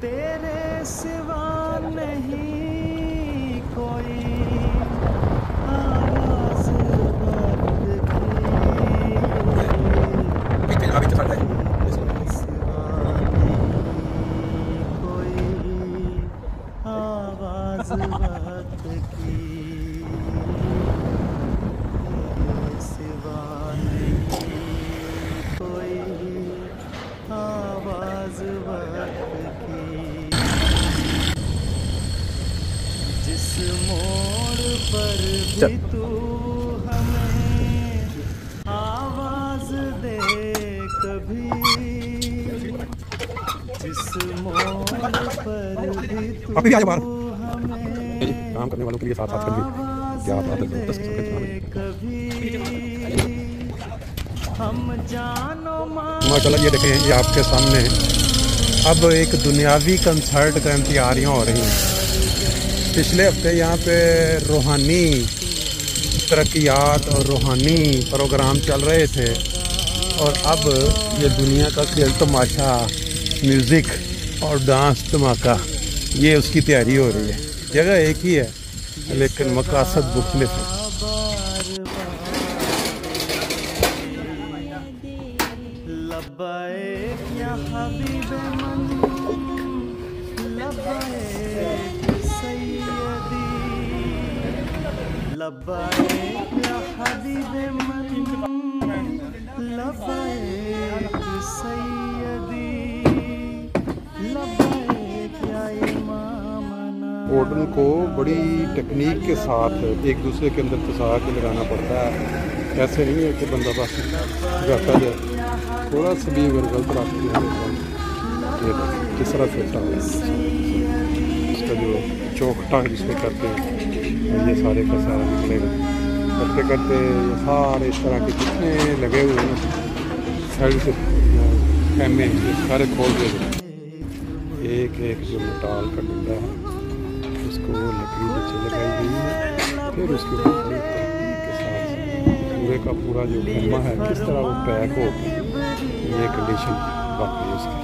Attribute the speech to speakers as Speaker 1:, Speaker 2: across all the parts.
Speaker 1: तेरे सिवा नहीं कोई आवाज़ वक्त की सिवा नहीं कोई आवाज़ वक्त की जिस मोड़ पर भी तू हमें आवाज़ दे कभी जिस मोड़ पर भी तू
Speaker 2: काम करने वालों के लिए साथ साथ कर भी क्या बात है। माशाल्लाह ये देखें, ये आपके सामने अब एक दुनियावी कंसर्ट का तैयारियां हो रही हैं। पिछले हफ्ते यहाँ पे रूहानी तरक्कियात और रूहानी प्रोग्राम चल रहे थे और अब ये दुनिया का खेल तमाशा, म्यूज़िक और डांस धमाका, ये उसकी तैयारी हो रही है। जगह एक ही है लेकिन मकासद मुख्तलिफ है।
Speaker 1: लब्बैक या हबीबे मन, लब्बैक सैयदी, लब्बैक या हबीबे मन, लब्बैक सैयदी, लब्बैक या इमामना।
Speaker 2: ऑर्डर को बड़ी टेक्निक के साथ एक दूसरे के अंदर फंसा के लगाना पड़ता है। ऐसे नहीं है कि बंदा बस जाता जाए, थोड़ा सा भी अगर गलत रास्ते है किस तरह फिरता है। इसका जो चौखटा जिसमें करते हैं ये सारे का सारा निकलेगा। करते करते ये सारे इस तरह के जितने लगे हुए हैं साइड से कैमे सारे खोल दे, एक एक जो मेटाल का डंडा है उसको लकड़ी नीचे लगाई गई है। फिर उसके ऊपर के साथ पूरे का पूरा जो खम्मा है किस तरह वो पैक हो, ये कंडीशन बाकी है उसकी।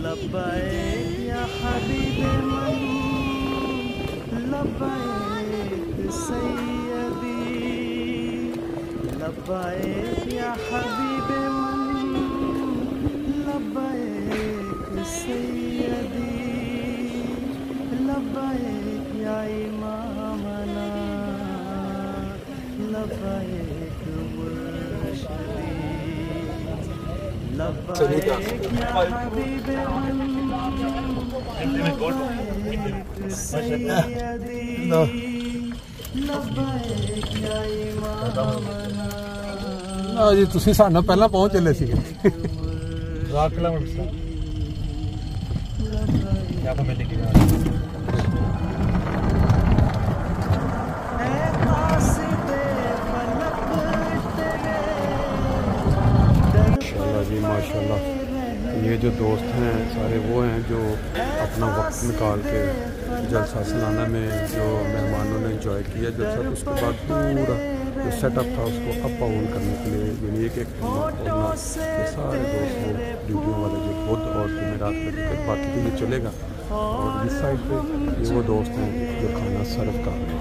Speaker 1: लब्बैक या हबीबे मन, लब्बैक सैयदी, लब्बैक या हबीबे मन, लब्बैक सैयदी, लब्बैक या इमामना, लब्बैक मुर्शिदी, लब्बैक या हबीबे मन, लब्बैक सैयदी, लब्बैक या इमामना।
Speaker 2: जी तुसीं साडे नाल पहलां पहुंच चले सीगे 10 किलोमीटर यहाँ पर मिलने की जी माशाल्लाह। ये जो दोस्त हैं सारे वो हैं जो अपना वक्त निकाल के जलसा सालाना में जो मेहमानों ने एंजॉय किया जलसा, उसके बाद पूरा जो सेटअप था उसको अप ऑन करने के लिए यानी एक खोलना, ये सारे दोस्त वो ड्यूटियों वाले जो खुद और जुमेरात में बाकी तो ये चलेगा। और इस साइड पे ये वो दोस्त हैं जो खाना सर्व कर रहे हैं।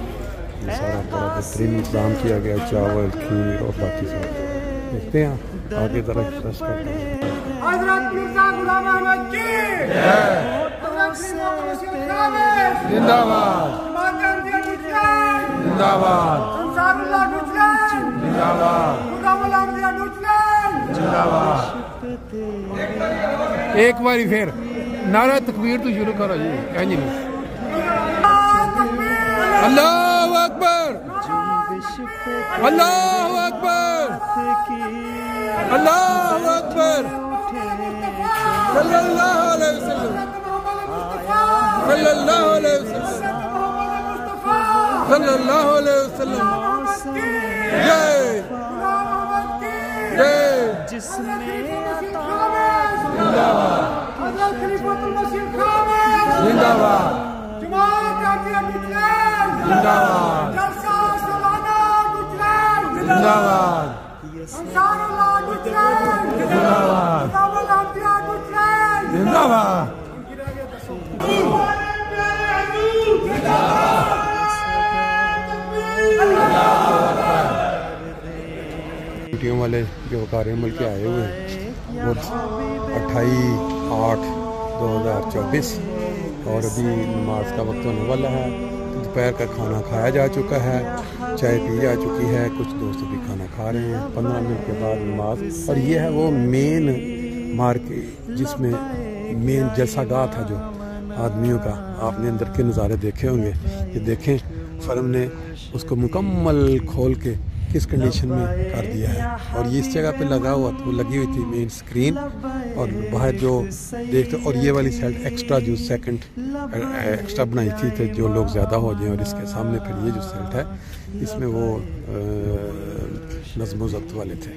Speaker 2: ये सारा बड़ा बेहतरीन इंतजाम किया गया, चावल, खीर और बाकी सब। देखते हैं आगे ज़रा एक्सप्रेस करते हैं। जिंदाबाद जिंदाबाद जिंदाबाद। एक बारी फिर नारा तकबीर तो शुरू करो जी। अल्लाहु अकबर अल्लाहु अकबर अल्लाहु अकबर सल्लल्लाहु अलैहि वसल्लम सल्लल्लाहु अलैहि वसल्लम सल्लल्लाहु अलैहि वसल्लम। जय जय जिंदाबाद जिंदाबाद जिंदाबाद जिंदाबाद। ड्यूटियों वाले जो वकार अमल के आए हुए हैं वो 28/8/2024 और अभी नमाज का वक्त होने वाला है। दोपहर का खाना खाया जा चुका है, चाय पी जा चुकी है, कुछ दोस्त भी खाना खा रहे हैं। 15 मिनट के बाद नमाज। और ये है वो मेन मार्केट जिसमें मेन जलसागाह था जो आदमियों का। आपने अंदर के नज़ारे देखे होंगे। ये देखें फर्म ने उसको मुकम्मल खोल के किस कंडीशन में कर दिया है। और ये इस जगह पे लगा हुआ तो लगी हुई थी मेन स्क्रीन और बाहर जो देखते। और ये वाली साइड एक्स्ट्रा जो सेकंड एक्स्ट्रा बनाई थी तो जो लोग ज़्यादा हो जाएं। और इसके सामने फिर ये जो सेट है इसमें वो नज़्म ज़ब्त वाले थे।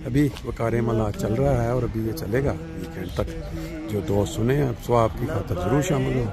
Speaker 2: अभी वकार अमल चल रहा है और अभी ये चलेगा वीकेंड तक। जो दोस्त सुने आप स्वाब की खातिर ज़रूर शामिल हो।